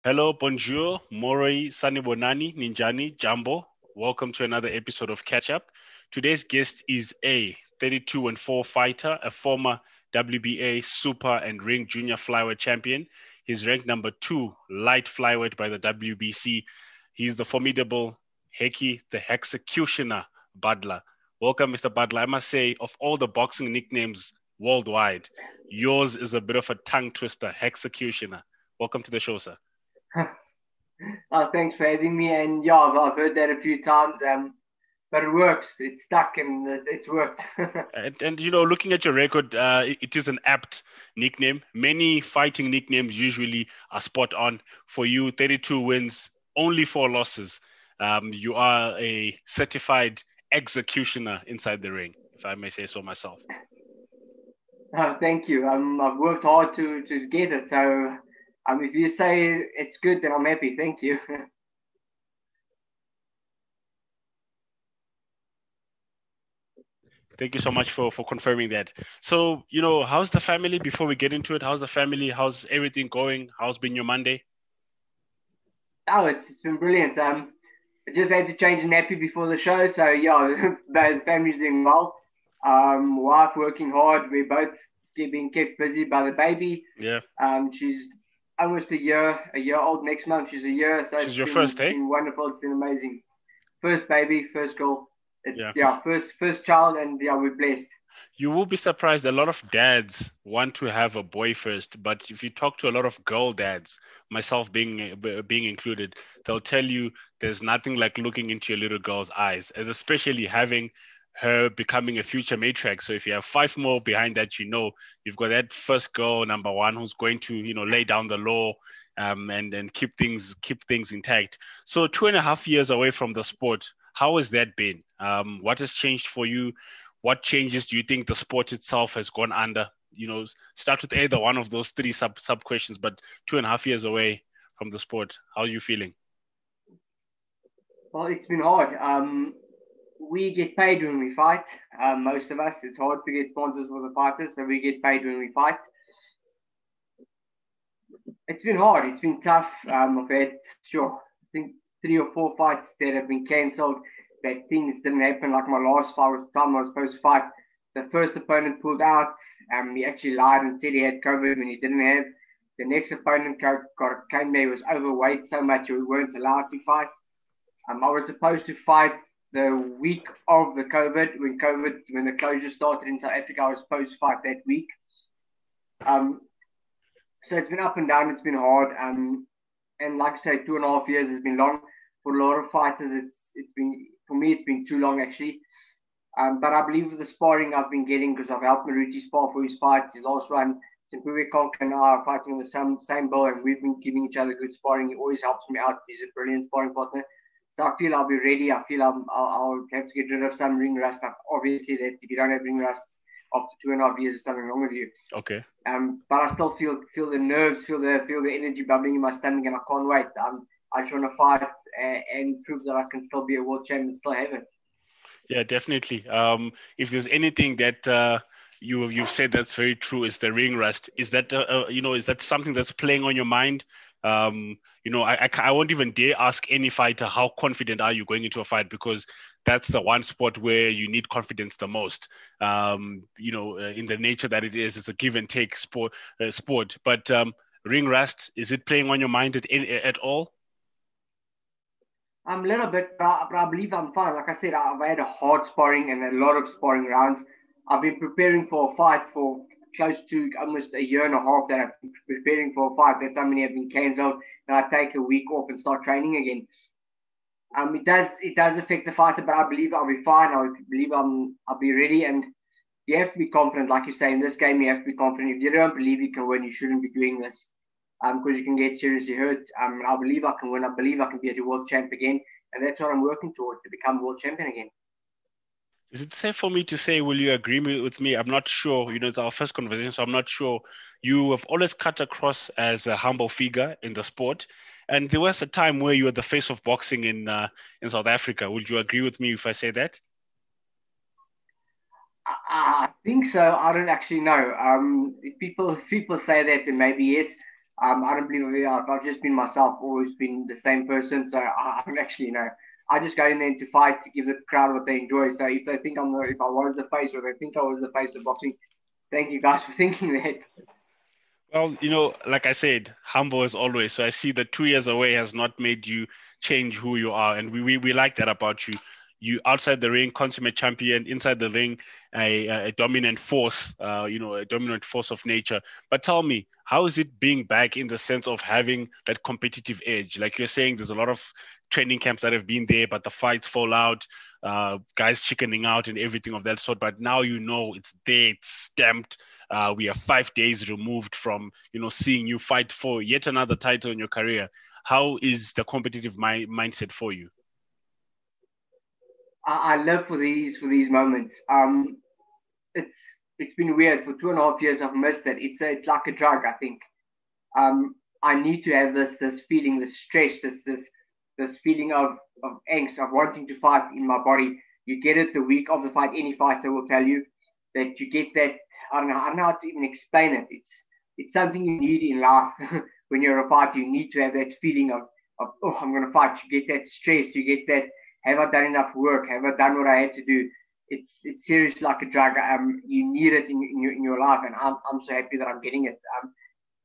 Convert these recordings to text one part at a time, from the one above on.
Hello, bonjour, moroi, sanibonani, ninjani, jambo. Welcome to another episode of Catch Up. Today's guest is a 32 and 4 fighter, a former WBA super and ring junior flyweight champion. He's ranked number 2 light flyweight by the WBC. He's the formidable Hekkie, the Hexecutioner Budler. Welcome, Mr. Budler. I must say, of all the boxing nicknames worldwide, yours is a bit of a tongue twister, Hexecutioner. Welcome to the show, sir. Thanks for having me. And yeah, I've heard that a few times. But it works. It's stuck and it's worked. And looking at your record, it is an apt nickname. Many fighting nicknames usually are spot on. For you, 32 wins, only 4 losses. You are a certified executioner inside the ring, if I may say so myself. Thank you. I've worked hard to get it. So if you say it's good, then I'm happy. Thank you. Thank you so much for confirming that. So, how's the family before we get into it? How's the family? How's everything going? How's been your Monday? Oh, it's been brilliant. I just had to change the nappy before the show. So, yeah, the family's doing well. Wife working hard. We're both being kept busy by the baby. Yeah. She's almost a year old next month. She's a year. So she's your first, eh? It's been wonderful. It's been amazing. First baby, first girl. It's first child, and we're blessed. You will be surprised. A lot of dads want to have a boy first, but if you talk to a lot of girl dads, myself being included, they'll tell you there's nothing like looking into your little girl's eyes, and especially having her becoming a future matriarch. So if you have 5 more behind that, you've got that first girl, number 1, who's going to lay down the law and keep things intact. So 2.5 years away from the sport. How has that been? What has changed for you? What changes do you think the sport itself has gone under? Start with either one of those 3 sub questions, but 2.5 years away from the sport, how are you feeling? Well, it's been hard. We get paid when we fight. Most of us, it's hard to get sponsors for the fighters, so we get paid when we fight. It's been hard. It's been tough. I've had, I think 3 or 4 fights that have been cancelled, that things didn't happen. Like my last time I was supposed to fight, the first opponent pulled out. He actually lied and said he had COVID when he didn't have. The next opponent came there, was overweight so much we weren't allowed to fight. I was supposed to fight the week of the COVID, when the closure started in South Africa. I was supposed to fight that week. So it's been up and down. It's been hard. And like I say, 2.5 years has been long. For a lot of fighters, it's been, for me, it's been too long actually. But I believe with the sparring I've been getting, because I've helped Maruti spar for his fights, his last one, Simpuwe Konka and I are fighting on the same bill, and we've been giving each other good sparring. He always helps me out. He's a brilliant sparring partner. So I feel I'll be ready. I feel I'll have to get rid of some ring rust. Obviously, that if you don't have ring rust after 2.5 years, there's something wrong with you. Okay. But I still feel the nerves, feel the energy bubbling in my stomach, and I can't wait. I just want to fight and prove that I can still be a world champion, still have it. Yeah, definitely. If there's anything that you've said that's very true, is the ring rust. Is that is that something that's playing on your mind? I won't even dare ask any fighter how confident are you going into a fight, because that's the one sport where you need confidence the most. In the nature that it is, it's a give and take sport. But ring rust, is it playing on your mind at all? I'm a little bit, but I believe I'm fine. Like I said, I've had a hard sparring and a lot of sparring rounds. I've been preparing for a fight for close to almost a year and a half that I've been preparing for a fight. That's how many have been cancelled. And I take a week off and start training again. It does affect the fighter, but I believe I'll be fine. I believe I'll be ready. And you have to be confident, like you say, in this game. You have to be confident. If you don't believe you can win, you shouldn't be doing this. Because you can get seriously hurt. I believe I can win. I believe I can be a world champ again. And that's what I'm working towards, to become world champion again. Is it safe for me to say, will you agree with me? I'm not sure. It's our first conversation, so I'm not sure. You have always cut across as a humble figure in the sport. And there was a time where you were the face of boxing in South Africa. Would you agree with me if I say that? I think so. I don't actually know. If people say that, then maybe yes. I don't believe I've just been myself, always been the same person. So I don't actually, I just go in there to fight to give the crowd what they enjoy. So if they think if I was the face, or they think I was the face of boxing, thank you guys for thinking that. Well, like I said, humble as always. So I see that 2 years away has not made you change who you are. And we like that about you. You outside the ring, consummate champion, inside the ring, a dominant force, a dominant force of nature. But tell me, how is it being back in the sense of having that competitive edge? Like you're saying, there's a lot of training camps that have been there, but the fights fall out, guys chickening out and everything of that sort. But now it's there, it's stamped. We are 5 days removed from, seeing you fight for yet another title in your career. How is the competitive mindset for you? I live for these moments. It's been weird for 2.5 years. I've missed it. It's like a drug. I think. I need to have this feeling, this stress, this feeling of angst, of wanting to fight in my body. You get it the week of the fight. Any fighter will tell you that you get that. I don't know how to even explain it. It's something you need in life. When you're a fighter, you need to have that feeling of oh, I'm going to fight. You get that stress. You get that. Have I done enough work? Have I done what I had to do? It's seriously like a drug. You need it in your life, and I'm so happy that I'm getting it.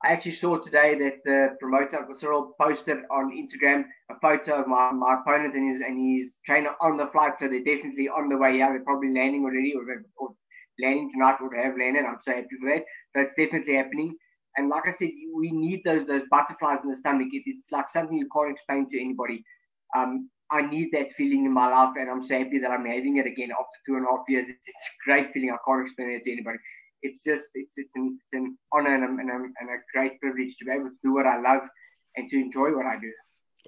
I actually saw today that the promoter Cyril posted on Instagram a photo of my opponent and his trainer on the flight. So they're definitely on the way here. They're probably landing already, or landing tonight, or have landed. I'm so happy for that. So it's definitely happening. And like I said, we need those butterflies in the stomach. It's like something you can't explain to anybody. I need that feeling in my life, and I'm so happy that I'm having it again after 2.5 years. It's a great feeling. I can't explain it to anybody. It's just it's an honor and a great privilege to be able to do what I love and to enjoy what I do.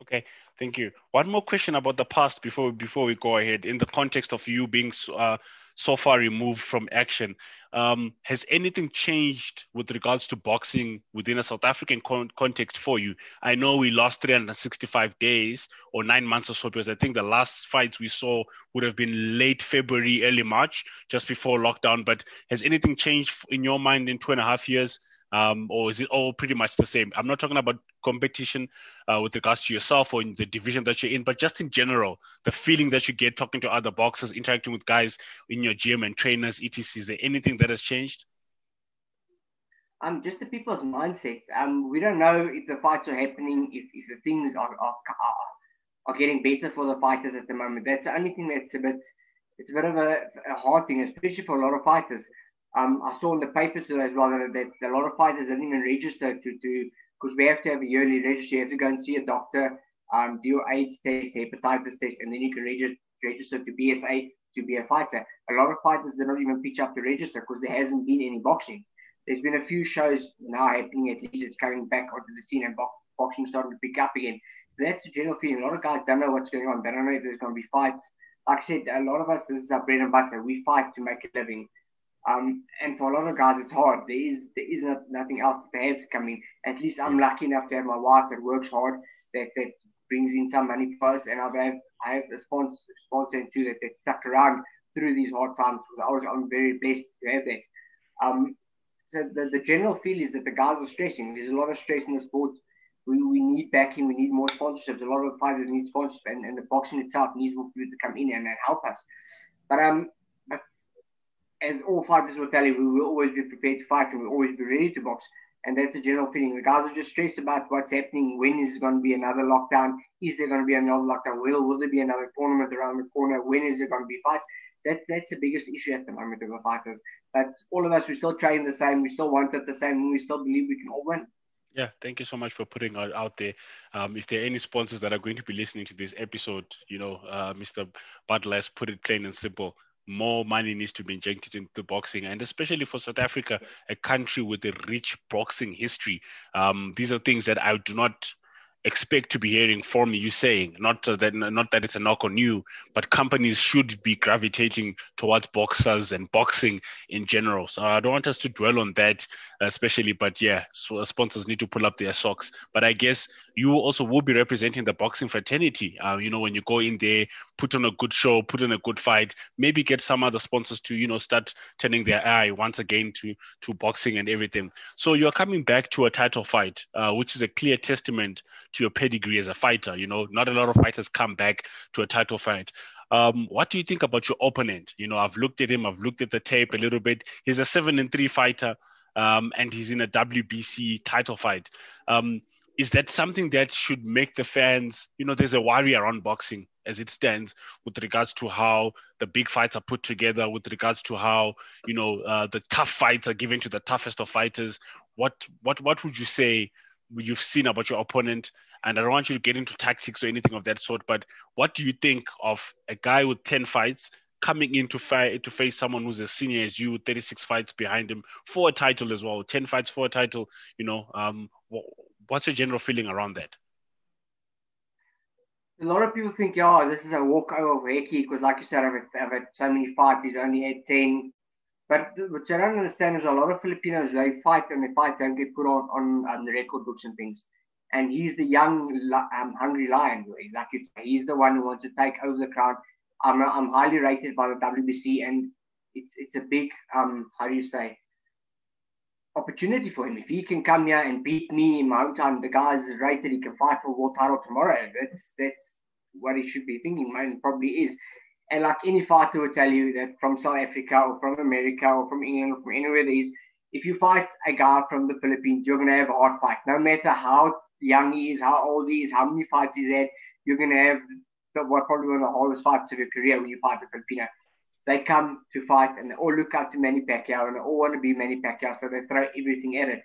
Okay, thank you. One more question about the past before we go ahead. In the context of you being so far removed from action, has anything changed with regards to boxing within a South African context for you? I know we lost 365 days or 9 months or so, because I think the last fights we saw would have been late February, early March, just before lockdown. But has anything changed in your mind in 2.5 years? Or is it all pretty much the same? I'm not talking about competition with regards to yourself or in the division that you're in, but just in general, the feeling that you get talking to other boxers, interacting with guys in your gym and trainers, etc. Is there anything that has changed? Just the people's mindsets. We don't know if the fights are happening, if the things are getting better for the fighters at the moment. That's the only thing it's a bit of a hard thing, especially for a lot of fighters. I saw in the papers today as well that a lot of fighters didn't even register because we have to have a yearly register. You have to go and see a doctor, do your AIDS test, hepatitis test, and then you can register to BSA to be a fighter. A lot of fighters did not even pitch up to register because there hasn't been any boxing. There's been a few shows now happening, at least it's coming back onto the scene, and boxing starting to pick up again. That's the general feeling. A lot of guys don't know what's going on. They don't know if there's going to be fights. Like I said, a lot of us, this is our bread and butter. We fight to make a living. And for a lot of guys, it's hard. There is nothing else that they have to come in. At least I'm lucky enough to have my wife that works hard, that brings in some money for us, and I have a sponsor too that stuck around through these hard times. I'm very blessed to have that. So the general feel is that the guys are stressing. There's a lot of stress in the sport. We need backing. We need more sponsorships. A lot of fighters need sponsorship, and the boxing itself needs more people to come in and help us. But as all fighters will tell you, we will always be prepared to fight and we'll always be ready to box. And that's the general feeling. The guys are just stressed about what's happening. When is going to be another lockdown? Is there going to be another lockdown? Will there be another tournament around the corner? When is there going to be fights? That's the biggest issue at the moment of the fighters. But all of us, we still train the same. We still want it the same. And we still believe we can all win. Yeah, thank you so much for putting it out there. If there are any sponsors that are going to be listening to this episode, Mr. Budler has put it plain and simple. More money needs to be injected into boxing, and especially for South Africa, a country with a rich boxing history. These are things that I do not expect to be hearing from you saying. Not that it's a knock on you, but companies should be gravitating towards boxers and boxing in general. So I don't want us to dwell on that, especially. But yeah, so sponsors need to pull up their socks. But I guess you also will be representing the boxing fraternity. When you go in there, put on a good show, put on a good fight, maybe get some other sponsors to, start turning their eye once again to boxing and everything. So you're coming back to a title fight, which is a clear testament to your pedigree as a fighter. Not a lot of fighters come back to a title fight. What do you think about your opponent? I've looked at him, I've looked at the tape a little bit. He's a 7-3 fighter, and he's in a WBC title fight. Is that something that should make the fans, there's a worry around boxing as it stands with regards to how the big fights are put together, with regards to how, the tough fights are given to the toughest of fighters. What would you say you've seen about your opponent? And I don't want you to get into tactics or anything of that sort, but what do you think of a guy with 10 fights coming in to face someone who's as senior as you, 36 fights behind him for a title as well, 10 fights for a title? What's your general feeling around that? A lot of people think, this is a walkover for Hekkie because, like you said, I've had so many fights. He's only had 10. But what I don't understand is a lot of Filipinos, they fight and their fights don't get put on the record books and things. And he's the young, hungry lion. Like you say, he's the one who wants to take over the crown. I'm highly rated by the WBC, and it's a big, opportunity for him. If he can come here and beat me in my hometown, the guy's rated, he can fight for a world title tomorrow. That's what he should be thinking, man, probably is. And like any fighter will tell you that from South Africa or from America or from England or from anywhere there is, if you fight a guy from the Philippines, you're going to have a hard fight. No matter how young he is, how old he is, how many fights he's had, you're going to have probably one of the hardest fights of your career when you fight a Filipino. They come to fight and they all look up to Manny Pacquiao and they all want to be Manny Pacquiao, so they throw everything at it.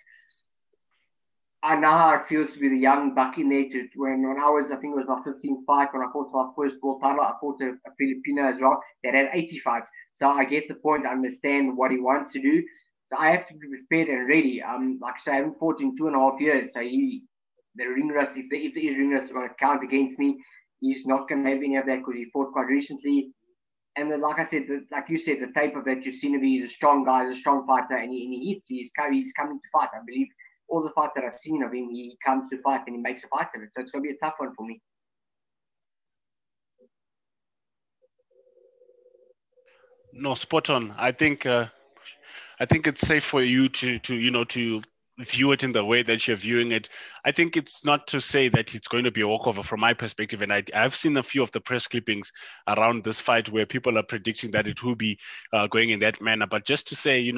I know how it feels to be the young buck in there. When I think it was my 15th fight, when I fought for my first world title, I fought a Filipino as well that had 80 fights. So I get the point, I understand what he wants to do. So I have to be prepared and ready. Like I say, I haven't fought in 2.5 years. So the ring rust, if there is ring rust, going to count against me. He's not going to have any of that because he fought quite recently. And then, like I said, like you said, the tape of that you've seen of him, he's a strong guy, he's a strong fighter, and he hits. He's coming to fight. I believe all the fights that I've seen of him, he comes to fight and he makes a fight of it. So it's going to be a tough one for me. No, spot on. I think it's safe for you to view it in the way that you're viewing it. I think it's not to say that it's going to be a walkover from my perspective. And I've seen a few of the press clippings around this fight where people are predicting that it will be going in that manner. But just to say,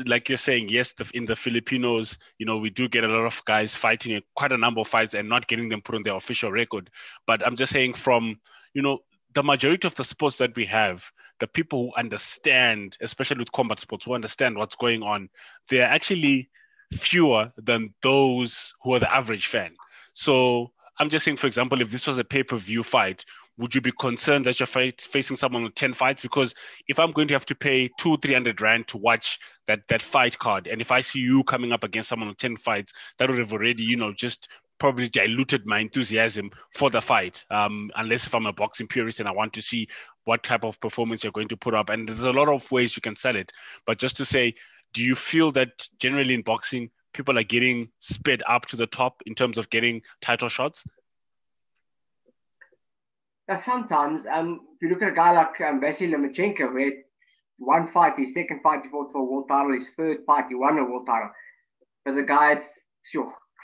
like you're saying, yes, in the Filipinos, we do get a lot of guys fighting quite a number of fights and not getting them put on their official record. But I'm just saying from, the majority of the sports that we have, the people who understand, especially with combat sports, who understand what's going on, they're actually fewer than those who are the average fan. So I'm just saying, for example, if this was a pay-per-view fight, would you be concerned that you're facing someone with 10 fights? Because if I'm going to have to pay 200-300 rand to watch that fight card, and if I see you coming up against someone with 10 fights, that would have already, just probably diluted my enthusiasm for the fight, unless if I'm a boxing purist and I want to see what type of performance you're going to put up. And there's a lot of ways you can sell it. But just to say, do you feel that generally in boxing, people are getting sped up to the top in terms of getting title shots? Sometimes, if you look at a guy like Vasily Lomachenko, where one fight, his second fight, he fought for a world title, his third fight, he won a world title. But the guy had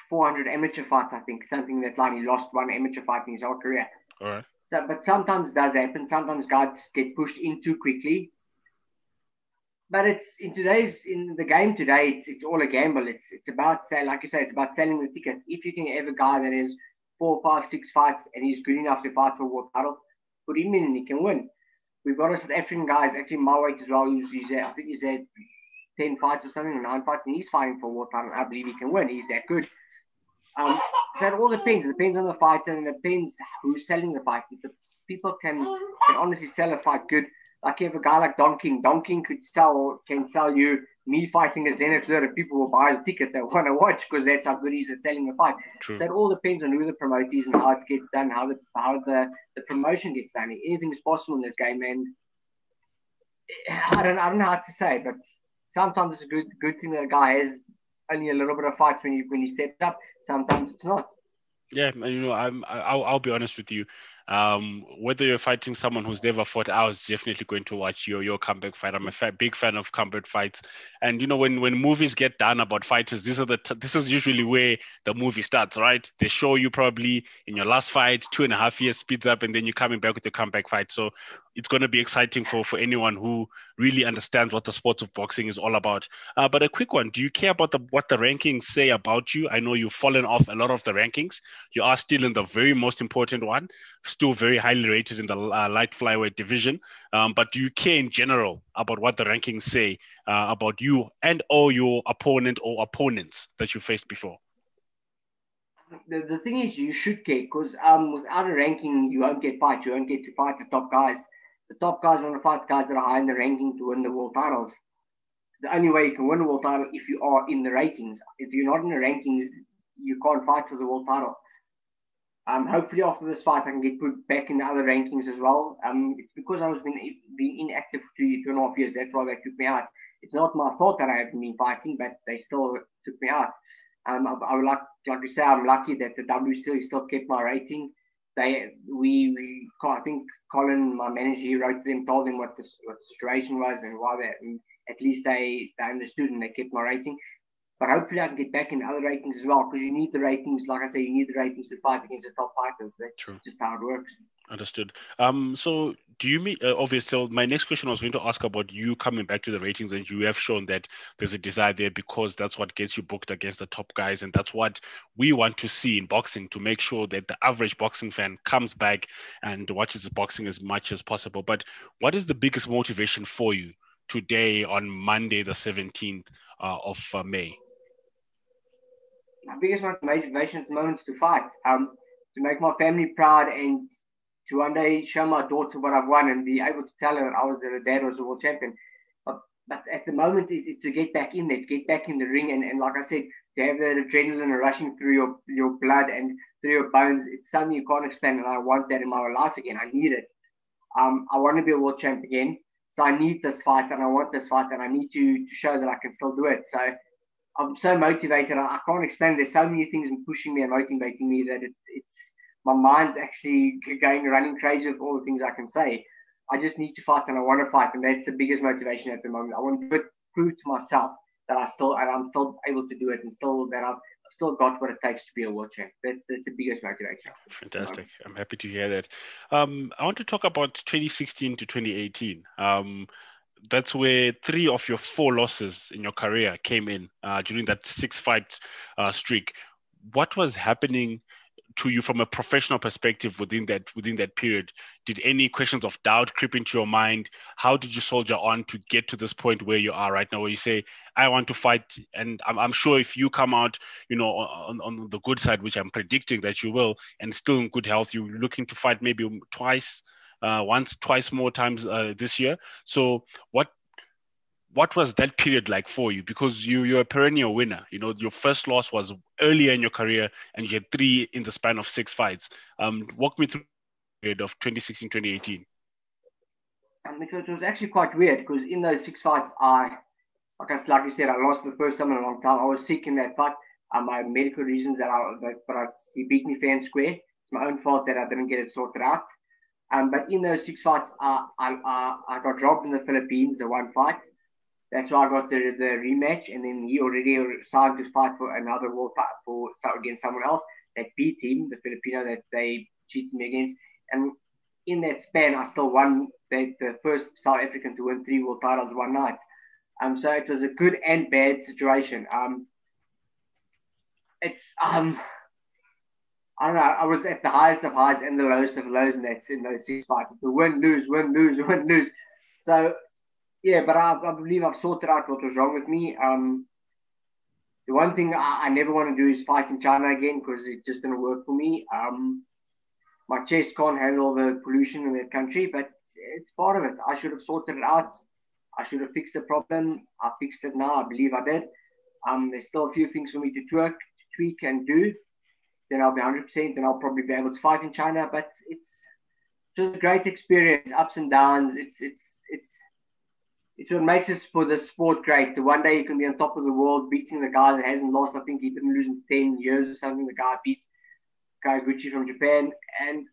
400 amateur fights, I think, something that line. He lost one amateur fight in his whole career. All right. So, but sometimes it does happen. Sometimes guys get pushed in too quickly. But in the game today, it's all a gamble. It's about, like you say, it's about selling the tickets. If you can have a guy that has 4, 5, 6 fights and he's good enough to fight for a world title, put him in and he can win. We've got a South African guy, actually my weight as well. I think he's had 10 fights or something, 9 fights, and he's fighting for a world title. I believe he can win. He's that good. So it all depends. It depends on the fighter and it depends who's selling the fight. If the people can honestly sell a fight good, like you have a guy like Don King. Don King can sell you me fighting a Xanax and people will buy the tickets they want to watch because that's how good he is at selling the fight. True. So it all depends on who the promoter is and how it gets done, how the promotion gets done. Anything is possible in this game, and I don't know how to say, but sometimes it's a good thing that a guy has only a little bit of fights when he steps up. Sometimes it's not. Yeah, I'll be honest with you. Whether you're fighting someone who's never fought, I was definitely going to watch your comeback fight. I'm a big fan of comeback fights, and when movies get done about fighters, this is usually where the movie starts, right? They show you probably in your last fight, 2.5 years speeds up, and then you're coming back with your comeback fight. So it's going to be exciting for anyone who really understands what the sport of boxing is all about. But a quick one: do you care about what the rankings say about you? I know you've fallen off a lot of the rankings. You are still in the very most important one, still very highly rated in the light flyweight division. But do you care in general about what the rankings say about you and or your opponent or opponents that you faced before? The thing is, you should care because without a ranking, you won't get fights. You won't get to fight the top guys. The top guys want to fight guys that are high in the ranking to win the world titles. The only way you can win a world title if you are in the ratings. If you're not in the rankings, you can't fight for the world title. Hopefully after this fight, I can get put back in the other rankings as well. It's because I was being inactive for 2.5 years. That's why they took me out. It's not my fault that I haven't been fighting, but they still took me out. I would like to say I'm lucky that the WBC still kept my rating. I think Colin, my manager, he wrote to them, told them what the situation was and why they, and at least they understood and they kept my rating. But hopefully I can get back in other ratings as well because you need the ratings. Like I say, you need the ratings to fight against the top fighters. That's True. just how it works. Understood. So do you mean obviously? So my next question was going to ask about you coming back to the ratings, and you have shown that there's a desire there because that's what gets you booked against the top guys, and that's what we want to see in boxing to make sure that the average boxing fan comes back and watches boxing as much as possible. But what is the biggest motivation for you today on Monday, the 17th of May? My biggest motivation at the moment is to fight, to make my family proud and to one day show my daughter what I've won and be able to tell her her dad was a world champion. But at the moment, it's to get back in there, to get back in the ring. And like I said, to have that adrenaline rushing through your blood and through your bones, it's something you can't explain. And I want that in my life again. I need it. I want to be a world champ again. So I need this fight and I want this fight and I need to show that I can still do it. So I'm so motivated. I can't explain. There's so many things pushing me and motivating me that it's my mind's actually running crazy with all the things I can say. I just need to fight and I want to fight, and that's the biggest motivation at the moment. I want to prove to myself that I'm still able to do it, and I've still got what it takes to be a world champ. That's the biggest motivation. Fantastic. I'm happy to hear that. I want to talk about 2016 to 2018. That's where 3 of your 4 losses in your career came in during that 6-fight streak. What was happening to you from a professional perspective within that period? Did any questions of doubt creep into your mind? How did you soldier on to get to this point where you are right now, where you say, I want to fight? And I'm sure if you come out, on the good side, which I'm predicting that you will, and still in good health, you're looking to fight maybe twice more times this year. So what was that period like for you? Because you're a perennial winner. Your first loss was earlier in your career, and you had 3 in the span of 6 fights. Walk me through the period of 2016, 2018. It was actually quite weird because in those 6 fights, like you said, I lost the first time in a long time. I was sick in that fight. I had medical reasons he beat me fair and square. It's my own fault that I didn't get it sorted out. But in those 6 fights, I got dropped in the Philippines, the one fight. That's why I got the rematch, and then he already signed to fight for another world title against someone else that beat him, the Filipino that they cheated me against. And in that span, I still won the first South African to win 3 world titles one night. So it was a good and bad situation. I don't know. I was at the highest of highs and the lowest of lows in those 6 fights. It's a win, lose, win, lose, win, lose. So. Yeah, but I believe I've sorted out what was wrong with me. The one thing I never want to do is fight in China again because it just didn't work for me. My chest can't handle the pollution in that country, but it's part of it. I should have sorted it out. I should have fixed the problem. I fixed it now. I believe I did. There's still a few things for me to tweak and do. Then I'll be 100%. Then I'll probably be able to fight in China. But it's just a great experience, ups and downs. It's what makes us for the sport great. The one day you can be on top of the world beating the guy that hasn't lost. I think he didn't lose in 10 years or something. The guy beat. Kaiguchi from Japan, and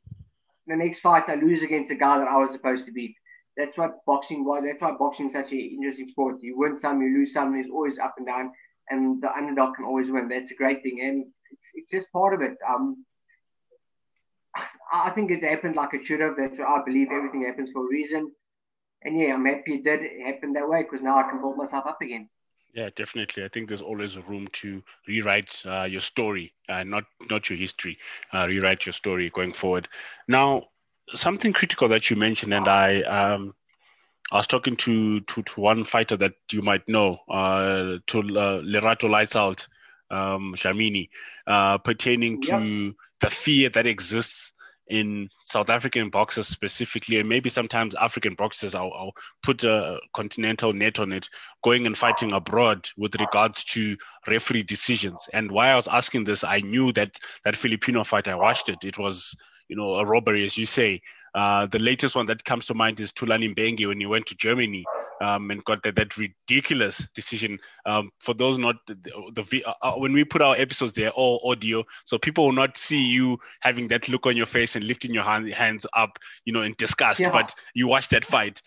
the next fight I lose against a guy that I was supposed to beat. That's what boxing was. That's why boxing is such an interesting sport. You win some, you lose some. There's always up and down, and the underdog can always win. That's a great thing, and it's just part of it. I think it happened like it should have. That's what I believe. Everything happens for a reason, and yeah, I'm happy it did happen that way because now I can build myself up again. Yeah, definitely. I think there's always room to rewrite your story, not your history. Rewrite your story going forward. Now, something critical that you mentioned, and I was talking to one fighter that you might know, to Lerato Lights Out, Shamini, pertaining to the fear that exists in South African boxers specifically, and maybe sometimes African boxers. I'll put a continental net on it, going and fighting abroad with regards to referee decisions. And why I was asking this, I knew that Filipino fight, I watched it. It was, a robbery, as you say. The latest one that comes to mind is Tulani Mbengi when he went to Germany and got that ridiculous decision. For those not when we put our episodes, they're all audio, so people will not see you having that look on your face and lifting your hands up, in disgust. Yeah. But you watch that fight.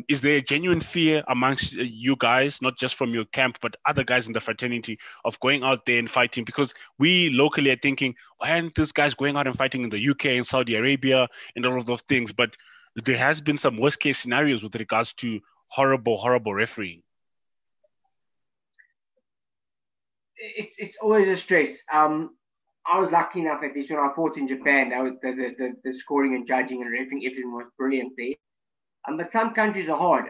Is there a genuine fear amongst you guys, not just from your camp, but other guys in the fraternity, of going out there and fighting? Because we locally are thinking, why aren't these guys going out and fighting in the UK and Saudi Arabia and all of those things? But there has been some worst case scenarios with regards to horrible refereeing. It's always a stress. I was lucky enough at least when I fought in Japan. The scoring and judging and refereeing, everything was brilliant there. But some countries are hard.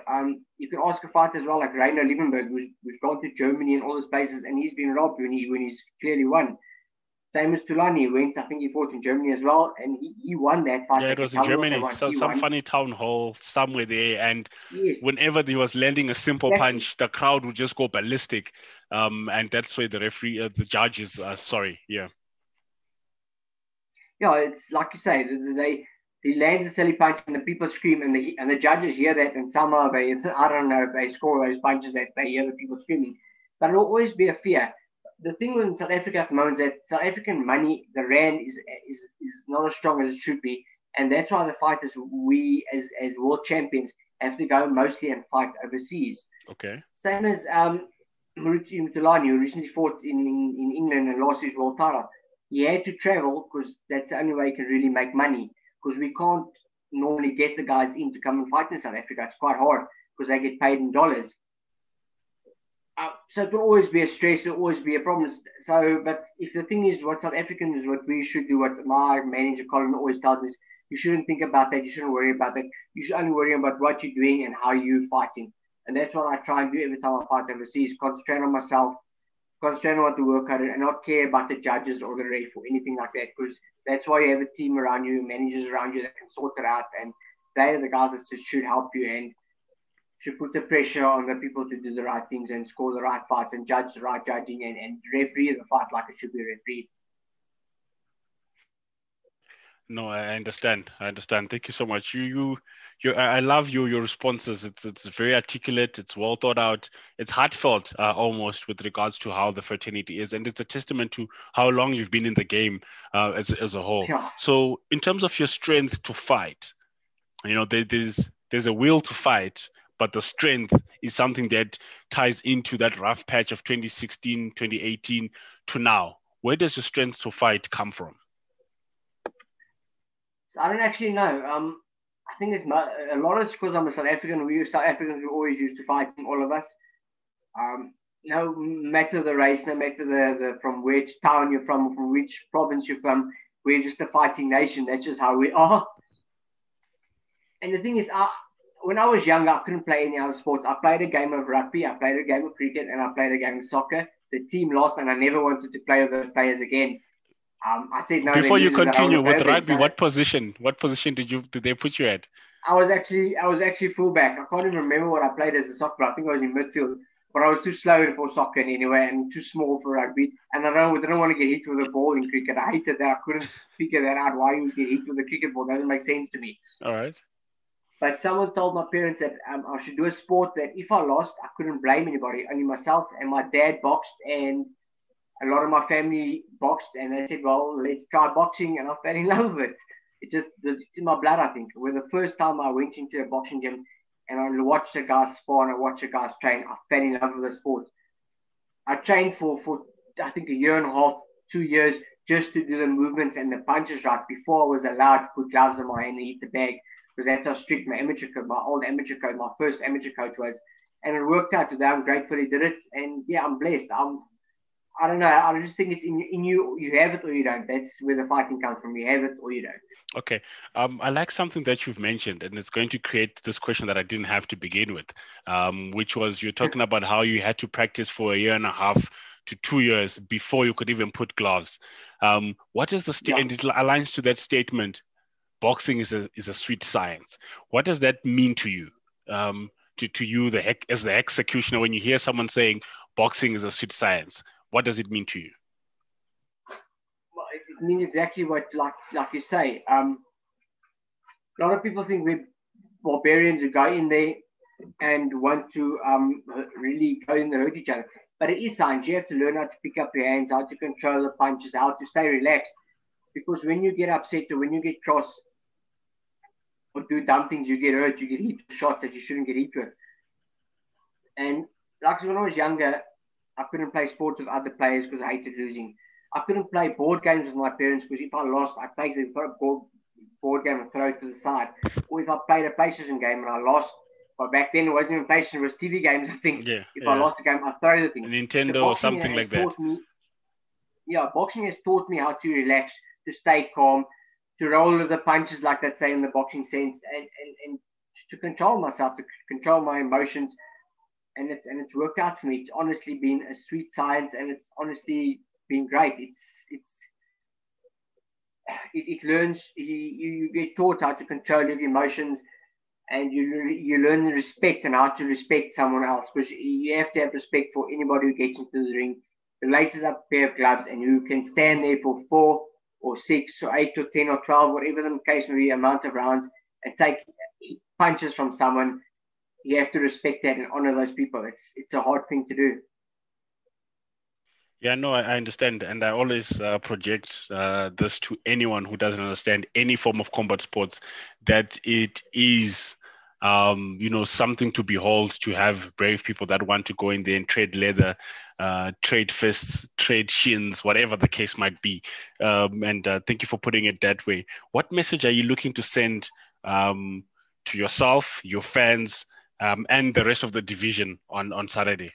You can ask a fighter as well, like Rainer Liebenberg, who's gone to Germany and all those places, and he's been robbed when he's clearly won. Same as Tulani I think he fought in Germany as well, and he won that fight. Yeah, it was in Germany. So some funny town hall somewhere there, and yes, whenever he was landing a simple punch, the crowd would just go ballistic, and that's why the referee, the judges, sorry, yeah. Yeah, it's like you say, he lands a silly punch and the people scream, and the judges hear that, and somehow they score those punches that they hear the people screaming. But it'll always be a fear. The thing with South Africa at the moment is that South African money, the rand, is not as strong as it should be, and that's why the fighters, we as world champions, have to go mostly and fight overseas. Okay. Same as Maruti Mutulani, who recently fought in England and lost his world title. He had to travel because that's the only way he can really make money, because we can't normally get the guys in to come and fight in South Africa. It's quite hard because they get paid in dollars. So it will always be a stress, it will always be a problem. So, but if the thing is, what South Africans, what we should do, what my manager Colin always tells me is, you shouldn't think about that, you shouldn't worry about that. You should only worry about what you're doing and how you're fighting. And that's what I try and do every time I fight overseas. Concentrate on myself, concentrate on what the work I do, and not care about the judges or the ref or anything like that, because that's why you have a team around you, managers around you that can sort it out, and they are the guys that just should help you and should put the pressure on the people to do the right things and score the right fights and judge the right judging and referee the fight like it should be refereed. No, I understand. Thank you so much. I love your responses. It's very articulate. It's well thought out. It's heartfelt, almost, with regards to how the fraternity is, and it's a testament to how long you've been in the game as a whole. Yeah. So, in terms of your strength to fight, there's a will to fight, but the strength is something that ties into that rough patch of 2016, 2018 to now. Where does your strength to fight come from? So I don't actually know. I think it's a lot of it's because I'm a South African. We South Africans were always used to fighting, all of us. No matter the race, no matter the from which town you're from which province you're from, we're just a fighting nation. That's just how we are. And the thing is, when I was younger, I couldn't play any other sports. I played a game of rugby, I played a game of cricket, and I played a game of soccer. The team lost, and I never wanted to play with those players again. I said no. Before you continue with rugby, what position did they put you at? I was actually fullback. I can't even remember what I played as a soccer player. I think I was in midfield, but I was too slow for soccer anyway, and too small for rugby. And I didn't want to get hit with a ball in cricket. I hated that. I couldn't figure that out. Why you would get hit with a cricket ball doesn't make sense to me. All right. But someone told my parents that I should do a sport that if I lost, I couldn't blame anybody, only myself. And my dad boxed, and a lot of my family boxed, and they said, well, let's try boxing, and I fell in love with it. It's in my blood, I think. When the first time I went into a boxing gym and I watched the guys spar and I watched the guys train, I fell in love with the sport. I trained for I think a year and a half, 2 years, just to do the movements and the punches right before I was allowed to put gloves on my hand and eat the bag, because that's how strict my old amateur coach, my first amateur coach was. And it worked out today. I'm grateful he did it. And yeah, I'm blessed. I don't know. I just think it's in you. You have it or you don't. That's where the fighting comes from. You have it or you don't. Okay. I like something that you've mentioned, and it's going to create this question that I didn't have to begin with, which was you're talking about how you had to practice for a year and a half to 2 years before you could even put gloves. What is the and it aligns to that statement, boxing is a sweet science. What does that mean to you? To you, as the executioner, when you hear someone saying boxing is a sweet science, what does it mean to you? Well, it means exactly what, like you say. A lot of people think we're barbarians who go in there and want to really go in and hurt each other. But it is science. You have to learn how to pick up your hands, how to control the punches, how to stay relaxed. Because when you get upset or when you get cross or do dumb things, you get hurt, you get hit with shots that you shouldn't get hit with. And like when I was younger, I couldn't play sports with other players because I hated losing. I couldn't play board games with my parents because if I lost, I'd take the board game and throw it to the side. Or if I played a PlayStation game and I lost, but back then it wasn't even PlayStation, it was TV games, I think. If I lost a game, I'd throw the thing. Nintendo or something like that. Boxing has taught me how to relax, to stay calm, to roll with the punches, like they say in the boxing sense, and to control myself, to control my emotions. And it's worked out for me. It's honestly been a sweet science, and it's honestly been great. It learns. You get taught how to control your emotions, and you learn respect and how to respect someone else, because you have to have respect for anybody who gets into the ring, who laces up a pair of gloves, and who can stand there for 4 or 6 or 8 or 10 or 12, whatever the case may be, amount of rounds, and take punches from someone. You have to respect that and honor those people. It's a hard thing to do. Yeah, no, I understand. And I always project this to anyone who doesn't understand any form of combat sports, that it is, something to behold, to have brave people that want to go in there and trade leather, trade fists, trade shins, whatever the case might be. And thank you for putting it that way. What message are you looking to send to yourself, your fans, and the rest of the division on Saturday?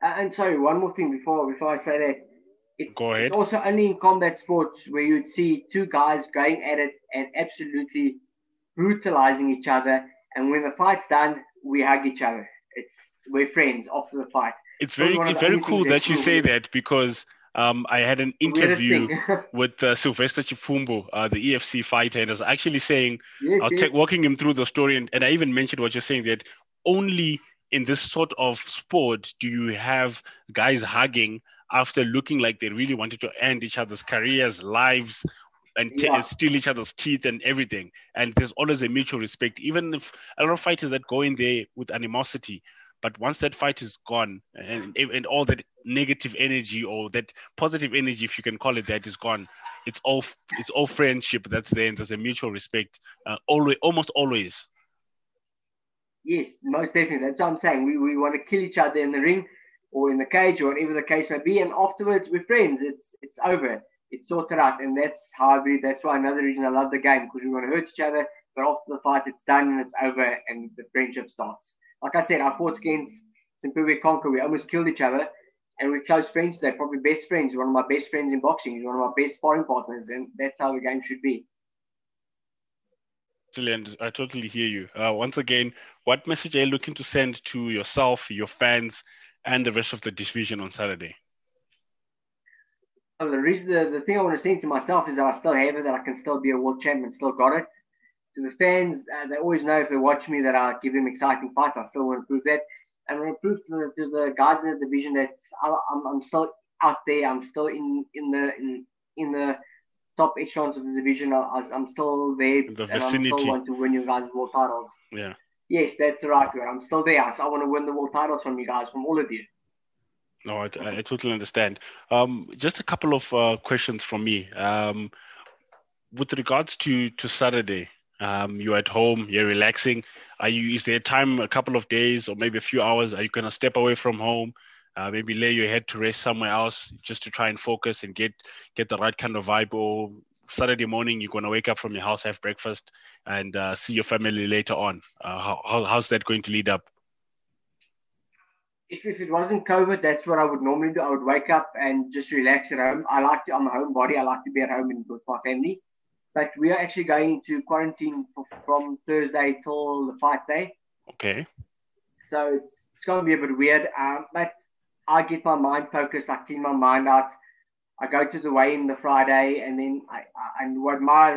And sorry, one more thing before I say that. Go ahead. It's also only in combat sports where you'd see two guys going at it and absolutely brutalizing each other. And when the fight's done, we hug each other. We're friends after the fight. It's very cool that you say that, because I had an interview with Sylvester Chifumbo, the EFC fighter, and I was actually saying, walking him through the story, and I even mentioned what you're saying, that only in this sort of sport do you have guys hugging after looking like they really wanted to end each other's careers, lives, and steal each other's teeth and everything. And there's always a mutual respect, even if a lot of fighters that go in there with animosity, but once that fight is gone and all that negative energy, or that positive energy, if you can call it that, is gone, it's all friendship that's there, and there's a mutual respect, almost always. Yes, most definitely. That's what I'm saying. We want to kill each other in the ring or in the cage or whatever the case may be, and afterwards we're friends. It's over. It's sorted out, and that's why another reason I love the game, because we want to hurt each other, but after the fight it's done and it's over and the friendship starts. Like I said, I fought against Simpiwe Conquer. We almost killed each other, and we're close friends today, probably best friends. One of my best friends in boxing. He's one of my best sparring partners, and that's how the game should be. Brilliant. I totally hear you. Once again, what message are you looking to send to yourself, your fans, and the rest of the division on Saturday? Well, the thing I want to say to myself is that I still have it, that I can still be a world champion, still got it. To the fans, they always know if they watch me that I give them exciting fights. I still want to prove that. And I want to prove to the guys in the division that I'm still out there. I'm still in the top echelons of the division. I'm still there. The vicinity. And I still want to win you guys' world titles. Yeah. Yes, that's the right word. I'm still there. I want to win the world titles from you guys, from all of you. No, I totally understand. Just a couple of questions from me. With regards to Saturday, you're at home, you're relaxing. Is there time, a couple of days or maybe a few hours, are you gonna step away from home, maybe lay your head to rest somewhere else just to try and focus and get the right kind of vibe? Or Saturday morning, you're gonna wake up from your house, have breakfast, and see your family later on. How's that going to lead up? If it wasn't COVID, that's what I would normally do. I would wake up and just relax at home. I'm a homebody. I like to be at home and with my family. But we are actually going to quarantine from Thursday till the fight day. Okay. So it's going to be a bit weird. But I get my mind focused. I clean my mind out. I go to the weigh-in the Friday, and then and what my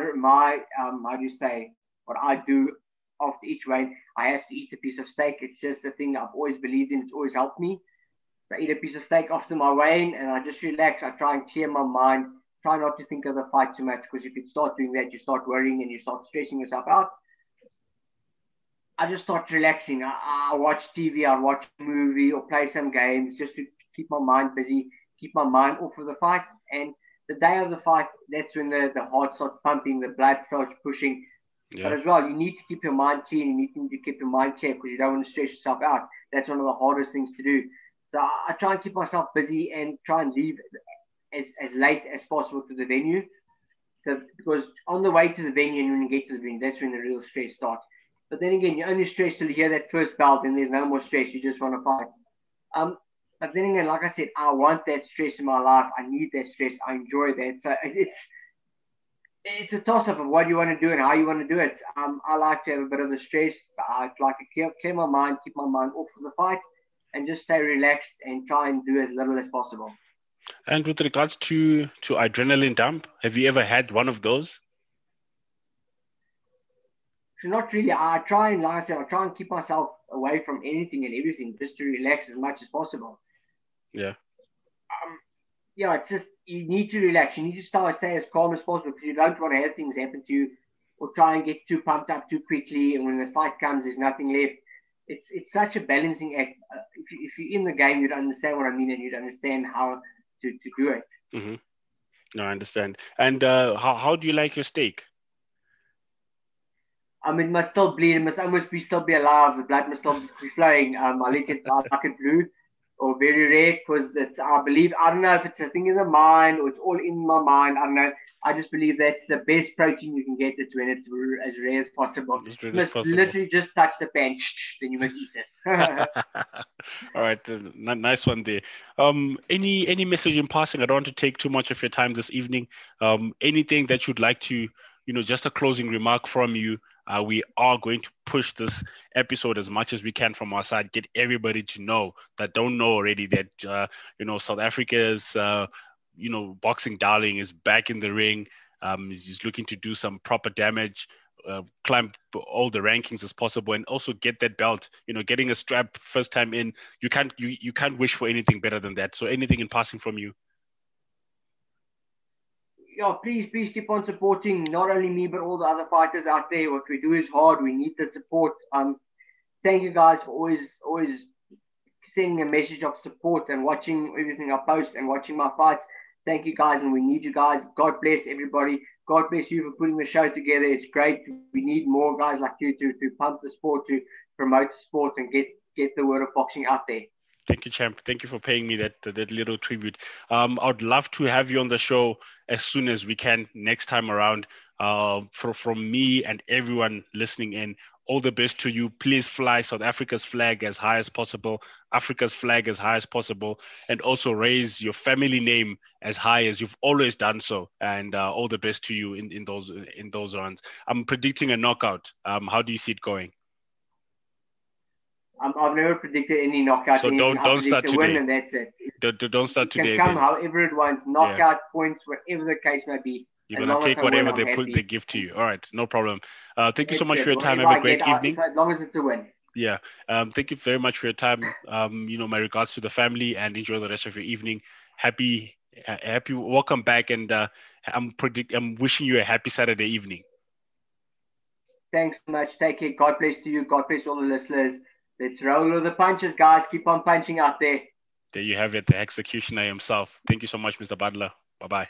how do you say, what I do after each weigh-in, I have to eat a piece of steak. It's just a thing I've always believed in. It's always helped me. So I eat a piece of steak after my weigh-in, and I just relax. I try and clear my mind. Try not to think of the fight too much, because if you start doing that, you start worrying and you start stressing yourself out. I just start relaxing. I watch TV, I watch a movie or play some games just to keep my mind busy, keep my mind off of the fight. And the day of the fight, that's when the heart starts pumping, the blood starts pushing. But Yeah. as well, you need to keep your mind clean. You need to keep your mind clear because you don't want to stress yourself out. That's one of the hardest things to do. So I try and keep myself busy and try and leave as late as possible to the venue. So because on the way to the venue and when you get to the venue, that's when the real stress starts. But then again, you're only stressed till you hear that first belt, and there's no more stress. You just want to fight. Um, but then again, like I said, I want that stress in my life. I need that stress. I enjoy that. So it's a toss up of what you want to do and how you want to do it. I like to have a bit of the stress. I like to clear my mind, keep my mind off of the fight, and just stay relaxed and try and do as little as possible. And with regards to adrenaline dump, have you ever had one of those? So not really. I try and, like I said, I try and keep myself away from anything and everything just to relax as much as possible. Yeah. Um, yeah, it's just you need to relax. You need to stay as calm as possible because you don't want to have things happen to you or try and get too pumped up too quickly. And when the fight comes, there's nothing left. It's such a balancing act. If you're in the game, you'd understand what I mean and you'd understand how to do it. Hmm. No, I understand. And how do you like your steak? It must still bleed. It must almost still be alive. The blood must still be flowing. I like it blue or very red because it's. I believe I don't know if it's a thing in the mind or it's all in my mind. I don't know. I just believe that's the best protein you can get. It's when it's as rare as possible. As good You as must possible. literally just touch the pan, then you must eat it. All right, nice one there. Any message in passing? I don't want to take too much of your time this evening. Anything that you'd like to, just a closing remark from you. We are going to push this episode as much as we can from our side. Get everybody to know that don't know already that South Africa's boxing darling is back in the ring. He's looking to do some proper damage, climb all the rankings as possible, and also get that belt. Getting a strap first time in, you can't wish for anything better than that. So anything in passing from you? Yeah, please keep on supporting not only me but all the other fighters out there. What we do is hard. We need the support. Thank you guys for always sending a message of support and watching everything I post and watching my fights. Thank you guys, and we need you guys. God bless everybody. God bless you for putting the show together. It's great. We need more guys like you to pump the sport, to promote the sport, and get the word of boxing out there. Thank you, champ. Thank you for paying me that little tribute. I'd love to have you on the show as soon as we can next time around. From me and everyone listening in, all the best to you. Please fly South Africa's flag as high as possible, Africa's flag as high as possible, and also raise your family name as high as you've always done so. And all the best to you in those runs. I'm predicting a knockout. How do you see it going? I've never predicted any knockout. So Anything. I don't predict start a win, today. and that's it. Don't start It can today come then. however it wants, Yeah. knockout points, whatever the case may be. You're As gonna long as take I win, whatever I'm they happy. give to you. All right, no problem. Thank you so That's much for it. your time. Whatever Have a I great get, evening. as long as it's a win. Yeah. Thank you very much for your time. My regards to the family and enjoy the rest of your evening. Happy. Welcome back, and I'm wishing you a happy Saturday evening. Thanks so much. Take care. God bless to you. God bless all the listeners. Let's roll with the punches, guys. Keep on punching out there. There you have it, the Hexecutioner himself. Thank you so much, Mr. Budler. Bye-bye.